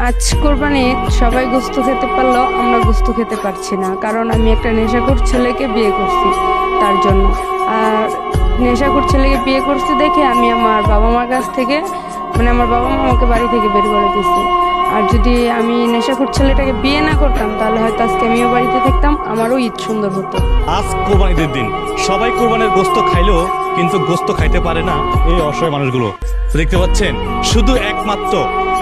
আজ কোরবানি সবাই গোস্ত খেতে পারলেও আমরা গোস্ত খেতে পারছি না, কারণ আমি একটা নেশাখোর ছেলেকে বিয়ে করছি তার জন্য। আর নেশাখোর ছেলেকে বিয়ে করছি দেখে আমি আমার বাবা মার কাছ থেকে, মানে আমার বাবা মা আমাকে বাড়ি থেকে বের করে দিয়েছে। আর যদি আমি নেশাখোর ছেলেটাকে বিয়ে না করতাম তাহলে হয়তো আজকে আমিও বাড়িতে থাকতাম, আমারও ঈদ সুন্দর হতো। আজ কোরবানিদের দিন, সবাই কোরবানির গোস্ত খাইলেও কিন্তু গোস্ত খাইতে পারে না এই অসহায় মানুষগুলো। দেখতে পাচ্ছেন, শুধু একমাত্র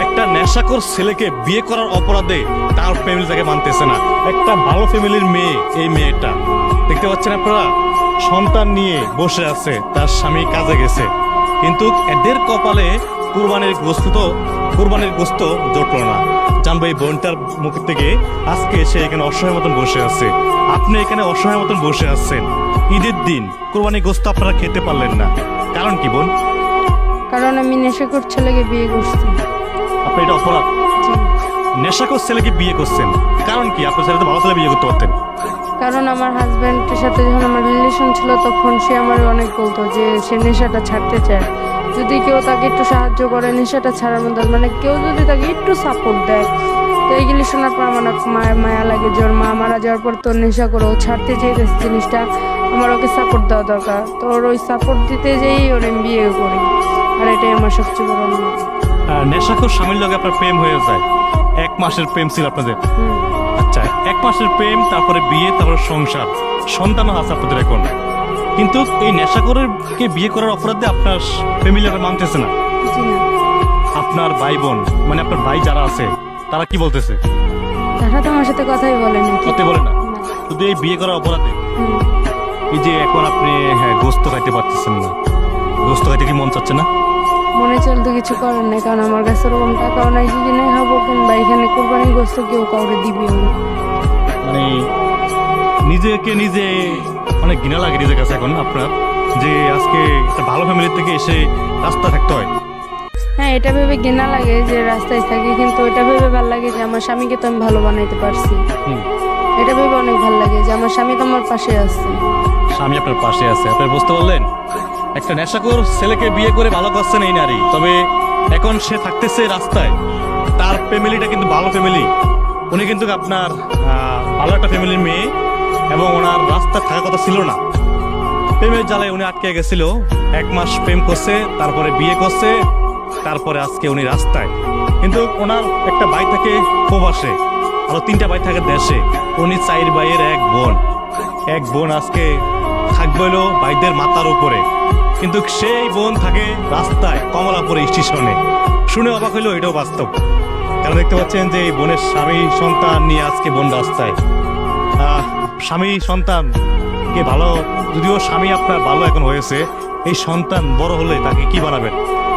একটা নেশাখোর ছেলেকে বিয়ে করার অপরাধে তার ফ্যামিলি তাকে মানতেছে না। একটা ভালো ফ্যামিলির মেয়ে এই মেয়েটা, দেখতে পাচ্ছেন আপনারা, সন্তান নিয়ে বসে আছে, তার স্বামী কাজে গেছে, কিন্তু এদের কপালে কোরবানির গোস্ত জুটলো না। জানবো এই বোনটার মুখ থেকে আজকে সে এখানে অসহায় মতন বসে আছে। আপনি এখানে অসহায় মতন বসে আছেন, ঈদের দিন কোরবানির গোস্ত আপনারা খেতে পারলেন না, কারণ কি বোন? কারণ আমি নেশাখোর ছেলেকে বিয়ে করছি। আপনি এটা অপরাধ? জি। নেশাখোর ছেলেকে বিয়ে করছেন, কারণ কি? আপনার ছেলে তো ভালো ছেলে বিয়ে করতে পারতেন। কারণ আমার হাজব্যান্ডের সাথে যখন আমার রিলেশন ছিল তখন সে আমার অনেক বলতো যে সে নেশাটা ছাড়তে চায়। যদি কেউ তাকে একটু সাহায্য করে নেশাটা ছাড়ার মধ্যে, মানে কেউ যদি তাকে একটু সাপোর্ট দেয়, তো এইগুলি শোনার পর আমার অনেক মায়া লাগে যে ওর মা মারা যাওয়ার পর তোর নেশা করে ও ছাড়তে চেয়েছে জিনিসটা, আমার ওকে সাপোর্ট দেওয়া দরকার। তো ওর ওই সাপোর্ট দিতে যেয়েই ওর আমি বিয়ে করি, আর এটাই আমার সবচেয়ে বড় অনুভূতি। নেশাখোর স্বামীর লগে আপনার প্রেম হয়ে যায়, 1 মাসের প্রেম ছিল আপনাদের। আচ্ছা, 1 মাসের প্রেম, তারপরে বিয়ে, তারপরে সংসার, সন্তানও আছে আপনাদের এখন। কিন্তু এই নেশাখোরকে বিয়ে করার অপরাধে আপনার ফ্যামিলি মানতেছে না। জি না। আপনার ভাই বোন, মানে আপনার ভাই যারা আছে, তারা কি বলতেছে? তারা তো আমার সাথে কথাই বলে না। করতে বলে না, শুধু এই বিয়ে করার অপরাধে। হুম। এই যে এখন আপনি গোস্ত খাইতে পারতেছেন না, গোস্ত খাইতে কি মন চাচ্ছে না? মনে চলতে কিছু করার নেই, কারণ আমার কাছে ওরকম টাকাও নাই যে কিনে খাবো, কিংবা এখানে কোরবানি গোস্ত কেউ কাউকে দিবেও না। মানে নিজেকে নিজে অনেক ঘৃণা লাগে নিজের কাছে এখন আপনার, যে আজকে একটা ভালো ফ্যামিলি থেকে এসে রাস্তা থাকতে হয়। হ্যাঁ, এটা ভেবে ঘৃণা লাগে যে রাস্তায় থাকি, কিন্তু এটা ভেবে ভালো লাগে যে আমার স্বামীকে তো আমি ভালো বানাইতে পারছি। এটা ভেবে অনেক ভালো লাগে যে আমার স্বামী তো আমার পাশে আছে। স্বামী আপনার পাশে আছে, আপনি বুঝতে পারলেন? একটা নেশাখোর ছেলেকে বিয়ে করে ভালো করছেন এই নারী, তবে এখন সে থাকতেছে রাস্তায়। তার ফ্যামিলিটা কিন্তু ভালো ফ্যামিলি, উনি কিন্তু আপনার ভালো একটা ফ্যামিলির মেয়ে, এবং ওনার রাস্তায় থাকার কথা ছিল না। প্রেমের জ্বালায় উনি আটকে গেছিল, 1 মাস প্রেম করছে, তারপরে বিয়ে করছে, তারপরে আজকে উনি রাস্তায়। কিন্তু ওনার একটা ভাই থাকে প্রবাসে, আরো 3টা ভাই থাকে দেশে। উনি 4 ভাইয়ের এক বোন আজকে থাকবে হলো ভাইদের মাথার উপরে, কিন্তু সেই বোন থাকে রাস্তায় কমলাপুর স্টেশনে। শুনে অবাক হইলো, এটাও বাস্তব। কারণ দেখতে পাচ্ছেন যে এই বোনের স্বামী সন্তান নিয়ে আজকে বোন রাস্তায়। স্বামী সন্তানকে ভালো, যদিও স্বামী আপনার ভালো এখন হয়েছে, এই সন্তান বড় হলে তাকে কি বানাবেন?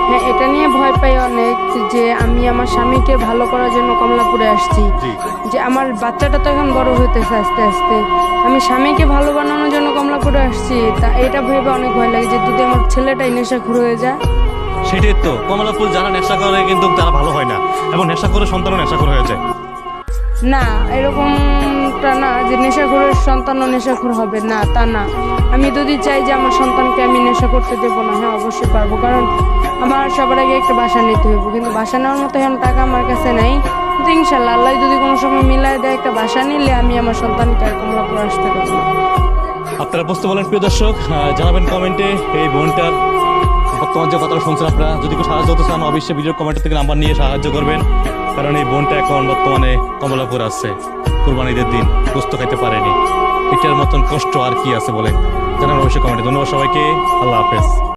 হ্যাঁ, এটা নিয়ে ভয় পাই অনেক, যে আমি আমার স্বামীকে ভালো করার জন্য কমলাপুরে আসছি, যে আমার বাচ্চাটা তো এখন বড় হইতেছে আস্তে আস্তে, আমি স্বামীকে ভালো বানানোর জন্য কমলাপুরে আসছি, তা এটা ভেবে অনেক ভয় লাগে যে যদি আমার ছেলেটাই নেশাখোর হয়ে যায়। সেটাই তো, কমলাপুর যারা নেশা করে কিন্তু তারা ভালো হয় না, এবং নেশা করে সন্তানও নেশাখোর হয়ে যায়। না, এরকমটা না যে নেশাখোরের সন্তানও নেশাখোর হবে, না তা না। আমি যদি চাই যে আমার সন্তানকে আমি নেশা করতে দেবো না, হ্যাঁ অবশ্যই পারবো, কারণ আমার সবার আগে একটা বাসা নিতে হইব, কিন্তু বাসা নেওয়ার মতো এখন টাকা আমার কাছে নাই। কিন্তু ইনশাল্লাহ আল্লাহ যদি কোনো সময় মিলাই দেয়, একটা বাসা নিলে আমি আমার সন্তানকে আর কমলাপুর আসতে দেবো না। আপনারা বুঝতে বলেন প্রিয় দর্শক, জানাবেন কমেন্টে এই বোনটার বর্তমান যে কথাটা শুনছেন। আপনারা যদি কেউ সাহায্য করতে চান, অবশ্যই ভিডিও কমেন্ট থেকে নাম্বার নিয়ে সাহায্য করবেন, কারণ এই বোনটা এখন বর্তমানে কমলাপুর আছে, কুরবানিদের দিন গোস্ত খাইতে পারেনি। এটার মতন কষ্ট আর কি আছে বলেন? জানাবেন অবশ্যই কমেন্টে। ধন্যবাদ সবাইকে, আল্লাহ হাফেজ।